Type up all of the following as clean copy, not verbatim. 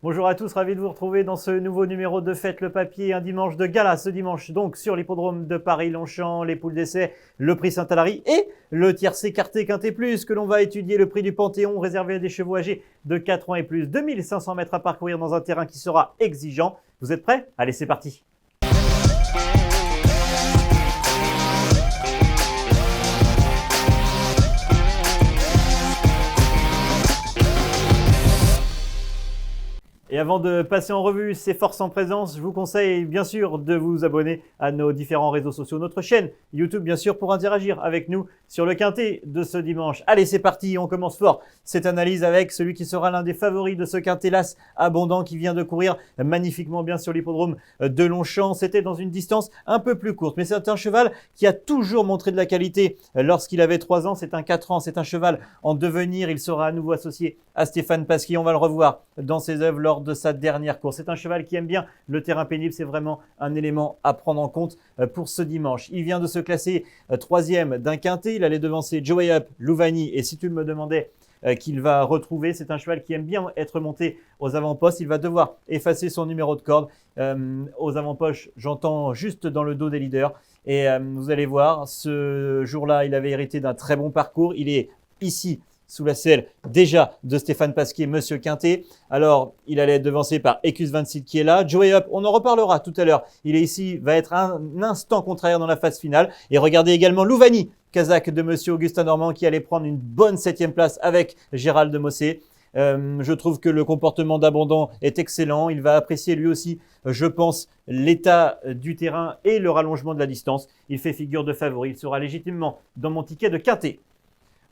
Bonjour à tous, ravi de vous retrouver dans ce nouveau numéro de Faites le Papier, un dimanche de gala. Ce dimanche donc sur l'hippodrome de Paris-Longchamp, les poules d'essai, le prix Saint-Alary et le tiercé quarté quinté plus que l'on va étudier, le prix du Panthéon réservé à des chevaux âgés de 4 ans et plus. 2500 mètres à parcourir dans un terrain qui sera exigeant. Vous êtes prêts? Allez, c'est parti. Et avant de passer en revue ces forces en présence, je vous conseille bien sûr de vous abonner à nos différents réseaux sociaux, notre chaîne YouTube bien sûr pour interagir avec nous sur le quintet de ce dimanche. Allez, c'est parti, on commence fort cette analyse avec celui qui sera l'un des favoris de ce quintet, l'As Abondant, qui vient de courir magnifiquement bien sur l'hippodrome de Longchamp. C'était dans une distance un peu plus courte, mais c'est un cheval qui a toujours montré de la qualité lorsqu'il avait 3 ans. C'est un 4 ans, c'est un cheval en devenir. Il sera à nouveau associé à Stéphane Pasquier. On va le revoir dans ses œuvres lors de sa dernière course. C'est un cheval qui aime bien le terrain pénible. C'est vraiment un élément à prendre en compte pour ce dimanche. Il vient de se classer 3e d'un quintet. Il allait devancer Joey Up, Louvani, et si tu me demandais qu'il va retrouver, c'est un cheval qui aime bien être monté aux avant-postes. Il va devoir effacer son numéro de corde aux avant-poches. J'entends juste dans le dos des leaders. Et vous allez voir, ce jour-là, il avait hérité d'un très bon parcours. Il est ici sous la selle déjà de Stéphane Pasquier, Monsieur Quintet. Alors, il allait être devancé par Ecus 26 qui est là. Joey Up, on en reparlera tout à l'heure. Il est ici, va être un instant contraire dans la phase finale. Et regardez également Louvani, Kazakh de Monsieur Augustin Normand, qui allait prendre une bonne 7e place avec Gérald de Mossé. Je trouve que le comportement d'Abondant est excellent. Il va apprécier lui aussi, je pense, l'état du terrain et le rallongement de la distance. Il fait figure de favori. Il sera légitimement dans mon ticket de quintet.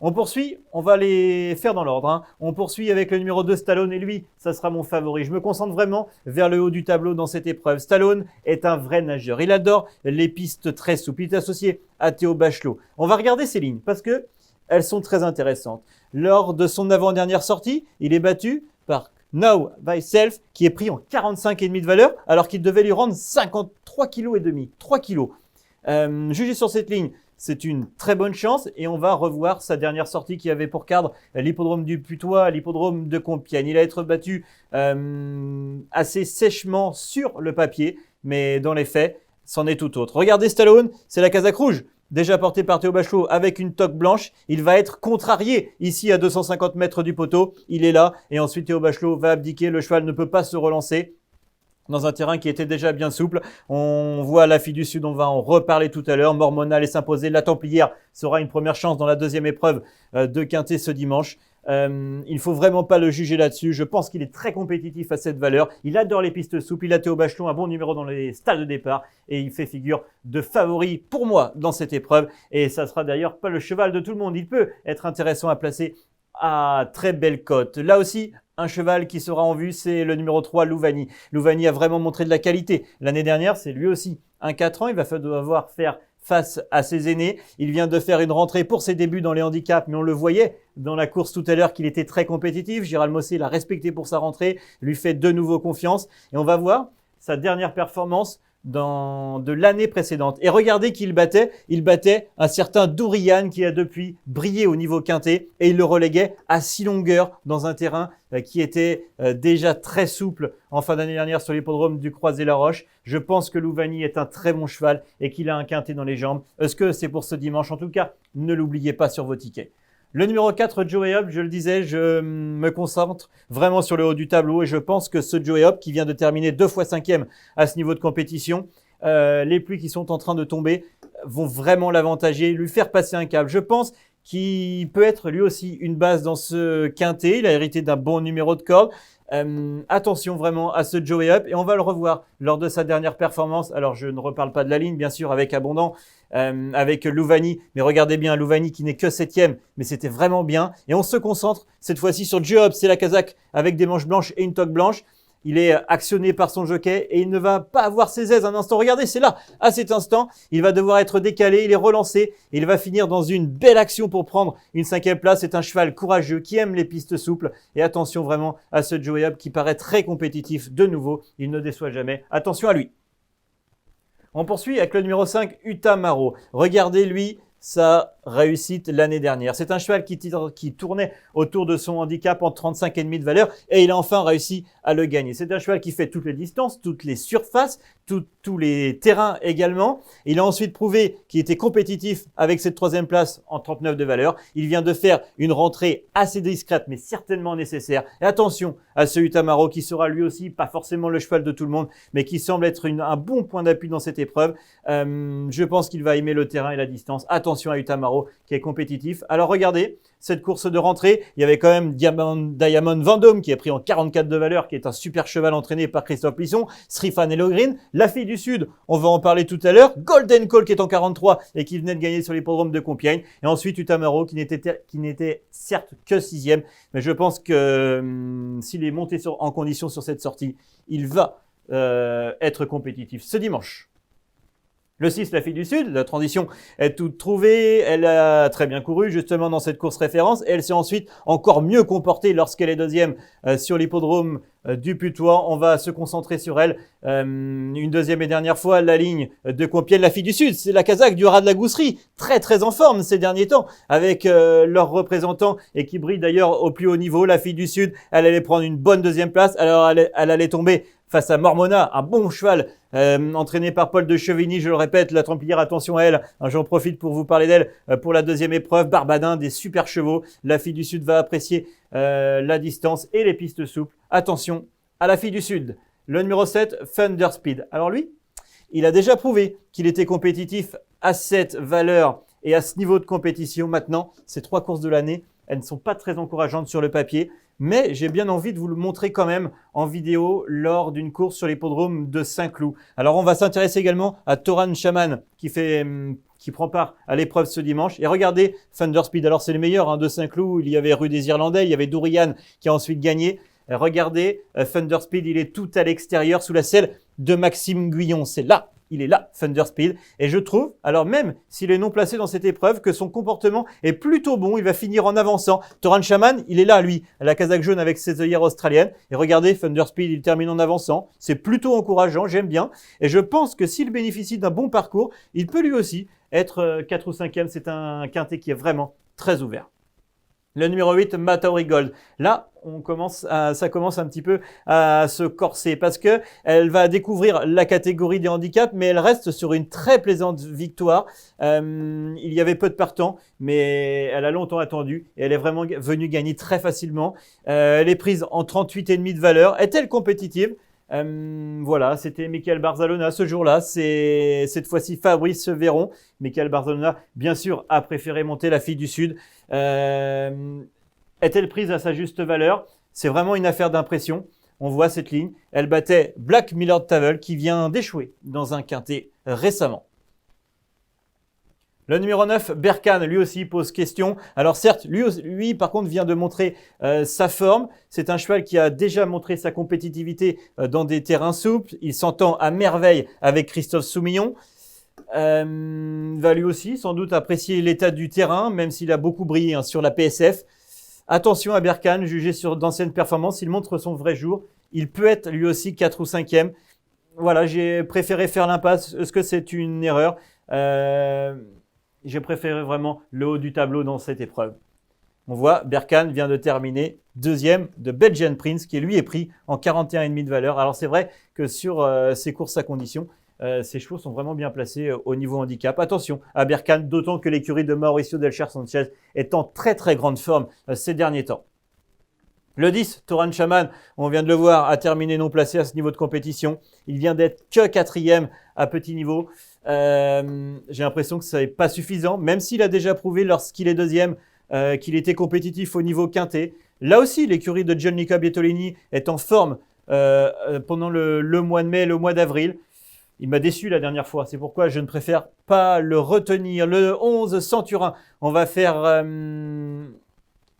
On poursuit, on va les faire dans l'ordre. On poursuit avec le numéro 2, Stallone, et lui, ça sera mon favori. Je me concentre vraiment vers le haut du tableau dans cette épreuve. Stallone est un vrai nageur. Il adore les pistes très souples. Il est associé à Théo Bachelot. On va regarder ces lignes parce que elles sont très intéressantes. Lors de son avant-dernière sortie, il est battu par Now Thyself, qui est pris en 45,5 de valeur, alors qu'il devait lui rendre 53,5 kg, 3 kg. Jugé sur cette ligne, c'est une très bonne chance et on va revoir sa dernière sortie qui avait pour cadre l'hippodrome du Putois, l'hippodrome de Compiègne. Il a été battu assez sèchement sur le papier, mais dans les faits, c'en est tout autre. Regardez Stallone, c'est la casaque rouge, déjà portée par Théo Bachelot avec une toque blanche. Il va être contrarié ici à 250 mètres du poteau. Il est là et ensuite Théo Bachelot va abdiquer. Le cheval ne peut pas se relancer dans un terrain qui était déjà bien souple. On voit la fille du Sud, on va en reparler tout à l'heure. Mormonal est s'imposer. La Templière sera une première chance dans la deuxième épreuve de quintet ce dimanche. Il faut vraiment pas le juger là-dessus. Je pense qu'il est très compétitif à cette valeur. Il adore les pistes souples. Il a Théo Bachelot, un bon numéro dans les stalles de départ. Et il fait figure de favori pour moi dans cette épreuve. Et ça sera d'ailleurs pas le cheval de tout le monde. Il peut être intéressant à placer à très belle cote. Là aussi, un cheval qui sera en vue, c'est le numéro 3, Louvani. Louvani a vraiment montré de la qualité. L'année dernière, c'est lui aussi un 4 ans. Il va devoir faire face à ses aînés. Il vient de faire une rentrée pour ses débuts dans les handicaps, mais on le voyait dans la course tout à l'heure qu'il était très compétitif. Gérald Mossé l'a respecté pour sa rentrée, lui fait de nouveau confiance. Et on va voir sa dernière performance de l'année précédente. Et regardez qu'il battait. Il battait un certain Dourian qui a depuis brillé au niveau quintet et il le reléguait à 6 longueurs dans un terrain qui était déjà très souple en fin d'année dernière sur l'hippodrome du Croisé-la-Roche. Je pense que Louvani est un très bon cheval et qu'il a un quintet dans les jambes. Est-ce que c'est pour ce dimanche? En tout cas, ne l'oubliez pas sur vos tickets. Le numéro 4, Joey Up, je le disais, je me concentre vraiment sur le haut du tableau et je pense que ce Joey Up qui vient de terminer 2 fois 5e à ce niveau de compétition, les pluies qui sont en train de tomber vont vraiment l'avantager, lui faire passer un câble. Je pense qu'il peut être lui aussi une base dans ce quintet. Il a hérité d'un bon numéro de corde. Attention vraiment à ce Joey Up et on va le revoir lors de sa dernière performance. Alors je ne reparle pas de la ligne bien sûr avec Abondant, avec Louvani, mais regardez bien Louvani qui n'est que 7e, mais c'était vraiment bien. Et on se concentre cette fois-ci sur Joey Up, c'est la casaque avec des manches blanches et une toque blanche. Il est actionné par son jockey et il ne va pas avoir ses aises un instant. Regardez, c'est là, à cet instant, il va devoir être décalé, il est relancé et il va finir dans une belle action pour prendre une 5e place. C'est un cheval courageux qui aime les pistes souples et attention vraiment à ce Joey Up qui paraît très compétitif de nouveau. Il ne déçoit jamais. Attention à lui. On poursuit avec le numéro 5, Utamaro. Regardez lui, sa réussite l'année dernière. C'est un cheval qui tournait autour de son handicap en 35,5 de valeur et il a enfin réussi à le gagner. C'est un cheval qui fait toutes les distances, toutes les surfaces, tous les terrains également. Il a ensuite prouvé qu'il était compétitif avec cette troisième place en 39 de valeur. Il vient de faire une rentrée assez discrète mais certainement nécessaire. Et attention à ce Utamaro qui sera lui aussi pas forcément le cheval de tout le monde mais qui semble être un bon point d'appui dans cette épreuve. Je pense qu'il va aimer le terrain et la distance. Attention à Utamaro qui est compétitif. Alors regardez, cette course de rentrée, il y avait quand même Diamond Vendôme qui est pris en 44 de valeur, qui est un super cheval entraîné par Christophe Plisson, Srifan Elogreen, La Fille du Sud, on va en parler tout à l'heure, Golden Call qui est en 43 et qui venait de gagner sur l'hippodrome de Compiègne, et ensuite Utamaro qui n'était certes que 6e, mais je pense que s'il est monté en condition sur cette sortie, il va être compétitif ce dimanche. Le 6, La Fille du Sud, la transition est toute trouvée, elle a très bien couru justement dans cette course référence et elle s'est ensuite encore mieux comportée lorsqu'elle est deuxième sur l'hippodrome du Putois. On va se concentrer sur elle. Une deuxième et dernière fois, la ligne de Compiègne, La Fille du Sud, c'est la Kazakh du Raz de la Gousserie, très en forme ces derniers temps avec leurs représentants et qui brille d'ailleurs au plus haut niveau. La Fille du Sud, elle allait prendre une bonne deuxième place, alors elle allait tomber face à Mormona, un bon cheval entraîné par Paul de Chevigny, je le répète, la Templière, attention à elle, j'en profite pour vous parler d'elle pour la deuxième épreuve, Barbadin, des super chevaux, La Fille du Sud va apprécier la distance et les pistes souples, attention à La Fille du Sud. Le numéro 7, Thunder Speed, alors lui, il a déjà prouvé qu'il était compétitif à cette valeur et à ce niveau de compétition. Maintenant, ces 3 courses de l'année, elles ne sont pas très encourageantes sur le papier, mais j'ai bien envie de vous le montrer quand même en vidéo lors d'une course sur l'hippodrome de Saint-Cloud. Alors on va s'intéresser également à Toran Shaman qui prend part à l'épreuve ce dimanche. Et regardez Thunder Speed, alors c'est le meilleur de Saint-Cloud, il y avait Rue des Irlandais, il y avait Dourian qui a ensuite gagné. Regardez, Thunder Speed, il est tout à l'extérieur sous la selle de Maxime Guyon, c'est là. Il est là, Thunder Speed. Et je trouve, alors même s'il est non placé dans cette épreuve, que son comportement est plutôt bon. Il va finir en avançant. Toran Shaman, il est là, lui, à la casaque jaune avec ses œillères australiennes. Et regardez, Thunder Speed, il termine en avançant. C'est plutôt encourageant, j'aime bien. Et je pense que s'il bénéficie d'un bon parcours, il peut lui aussi être 4 ou 5e. C'est un quintet qui est vraiment très ouvert. Le numéro 8, Matauri Gold. Là, ça commence un petit peu à se corser parce que elle va découvrir la catégorie des handicaps, mais elle reste sur une très plaisante victoire. Il y avait peu de partants, mais elle a longtemps attendu et elle est vraiment venue gagner très facilement. Elle est prise en 38,5 de valeur. Est-elle compétitive? Voilà, c'était Michael Barzalona ce jour-là. C'est cette fois-ci Fabrice Véron. Michael Barzalona, bien sûr, a préféré monter La Fille du Sud. Est-elle prise à sa juste valeur? C'est vraiment une affaire d'impression. On voit cette ligne. Elle battait Black Millard Tavel qui vient d'échouer dans un quintet récemment. Le numéro 9, Berkane, lui aussi pose question. Alors certes, lui par contre vient de montrer sa forme. C'est un cheval qui a déjà montré sa compétitivité dans des terrains souples. Il s'entend à merveille avec Christophe Soumillon. Va lui aussi sans doute apprécier l'état du terrain, même s'il a beaucoup brillé sur la PSF. Attention à Berkane, jugé sur d'anciennes performances, il montre son vrai jour. Il peut être lui aussi 4 ou 5e. Voilà, j'ai préféré faire l'impasse. Est-ce que c'est une erreur? J'ai préféré vraiment le haut du tableau dans cette épreuve. On voit, Berkane vient de terminer 2e de Belgian Prince, qui lui est pris en 41,5 de valeur. Alors c'est vrai que sur ces courses à condition, ces chevaux sont vraiment bien placés au niveau handicap. Attention à Berkane, d'autant que l'écurie de Mauricio Delcher Sanchez est en très grande forme ces derniers temps. Le 10, Toran Shaman, on vient de le voir, a terminé non placé à ce niveau de compétition. Il vient d'être que 4e à petit niveau. J'ai l'impression que ça n'est pas suffisant, même s'il a déjà prouvé lorsqu'il est 2e qu'il était compétitif au niveau quintet. Là aussi, l'écurie de Gianluca Bietolini est en forme pendant le mois de mai et le mois d'avril. Il m'a déçu la dernière fois, c'est pourquoi je ne préfère pas le retenir. Le 11, Centurin, on va faire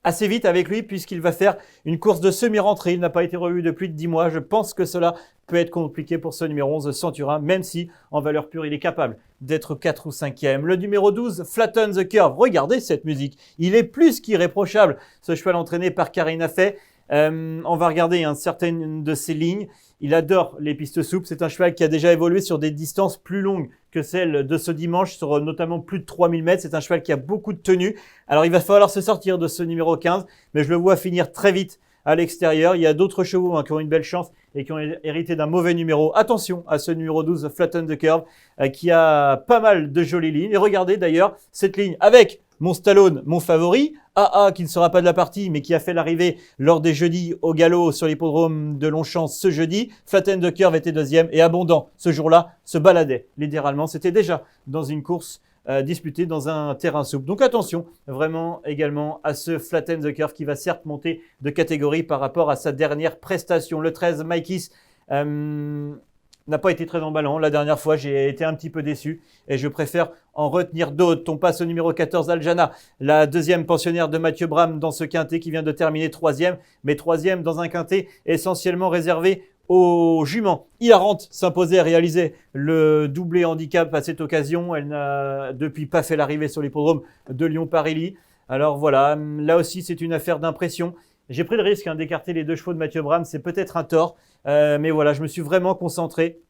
assez vite avec lui puisqu'il va faire une course de semi-rentrée. Il n'a pas été revu depuis 10 mois. Je pense que cela peut être compliqué pour ce numéro 11, Centurin, même si en valeur pure, il est capable d'être 4 ou 5e. Le numéro 12, Flatten the Curve. Regardez cette musique. Il est plus qu'irréprochable, ce cheval entraîné par Karina Fay. On va regarder certaines de ses lignes. Il adore les pistes souples. C'est un cheval qui a déjà évolué sur des distances plus longues que celle de ce dimanche sur notamment plus de 3000 mètres. C'est un cheval qui a beaucoup de tenue. Alors il va falloir se sortir de ce numéro 15, mais je le vois finir très vite à l'extérieur. Il y a d'autres chevaux qui ont une belle chance et qui ont hérité d'un mauvais numéro. Attention à ce numéro 12, Flatten the Curve, qui a pas mal de jolies lignes. Et regardez d'ailleurs cette ligne avec mon Stallone, mon favori, AA qui ne sera pas de la partie mais qui a fait l'arrivée lors des jeudis au galop sur l'hippodrome de Longchamp ce jeudi. Flatten the Curve était deuxième et Abondant ce jour-là se baladait littéralement. C'était déjà dans une course disputée dans un terrain souple. Donc attention vraiment également à ce Flatten the Curve qui va certes monter de catégorie par rapport à sa dernière prestation. Le 13, Mikey's n'a pas été très emballant. La dernière fois, j'ai été un petit peu déçu et je préfère en retenir d'autres. On passe au numéro 14, Aljana, la deuxième pensionnaire de Mathieu Bram dans ce quintet qui vient de terminer troisième, mais troisième dans un quintet essentiellement réservé aux juments. Hilarante s'imposait, réalisait le doublé handicap à cette occasion. Elle n'a depuis pas fait l'arrivée sur l'hippodrome de Lyon-Parilly. Alors voilà, là aussi c'est une affaire d'impression. J'ai pris le risque d'écarter les deux chevaux de Mathieu Bram, c'est peut-être un tort, mais voilà, je me suis vraiment concentré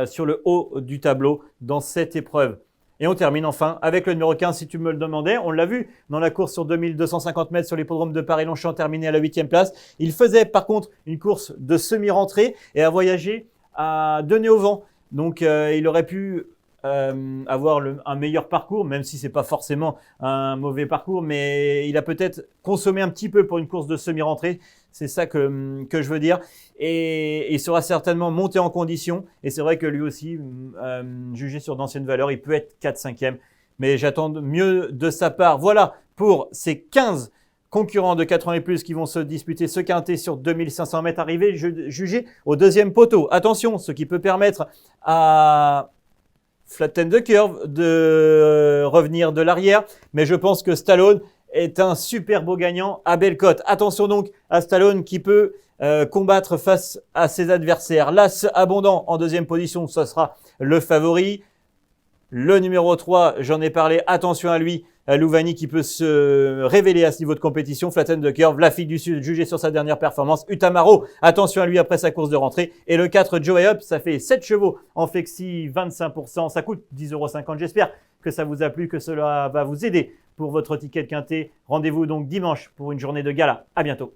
sur le haut du tableau dans cette épreuve. Et on termine enfin avec le numéro 15, si tu me le demandais. On l'a vu dans la course sur 2250 mètres sur l'hippodrome de Paris-Longchamp, terminé à la 8e place. Il faisait par contre une course de semi-rentrée et a voyagé à donner au vent. Donc il aurait pu avoir un meilleur parcours, même si c'est pas forcément un mauvais parcours, mais il a peut-être consommé un petit peu pour une course de semi-rentrée. C'est ça que je veux dire. Et il sera certainement monté en condition. Et c'est vrai que lui aussi, jugé sur d'anciennes valeurs, il peut être 4-5e. Mais j'attends mieux de sa part. Voilà pour ces 15 concurrents de 80 et plus qui vont se disputer ce quintet sur 2500 mètres arrivés, jugé au deuxième poteau. Attention, ce qui peut permettre à Flatten the Curve de revenir de l'arrière. Mais je pense que Stallone est un super beau gagnant à belle cote. Attention donc à Stallone qui peut combattre face à ses adversaires. L'As Abondant en deuxième position, ce sera le favori. Le numéro 3, j'en ai parlé, attention à lui, à Louvani qui peut se révéler à ce niveau de compétition. Flatten the Curve, la fille du Sud, jugée sur sa dernière performance. Utamaro, attention à lui après sa course de rentrée. Et le 4, Joey Up, ça fait 7 chevaux en flexi, 25%. Ça coûte 10,50 €. J'espère que ça vous a plu, que cela va vous aider pour votre ticket de quintet. Rendez-vous donc dimanche pour une journée de gala. À bientôt.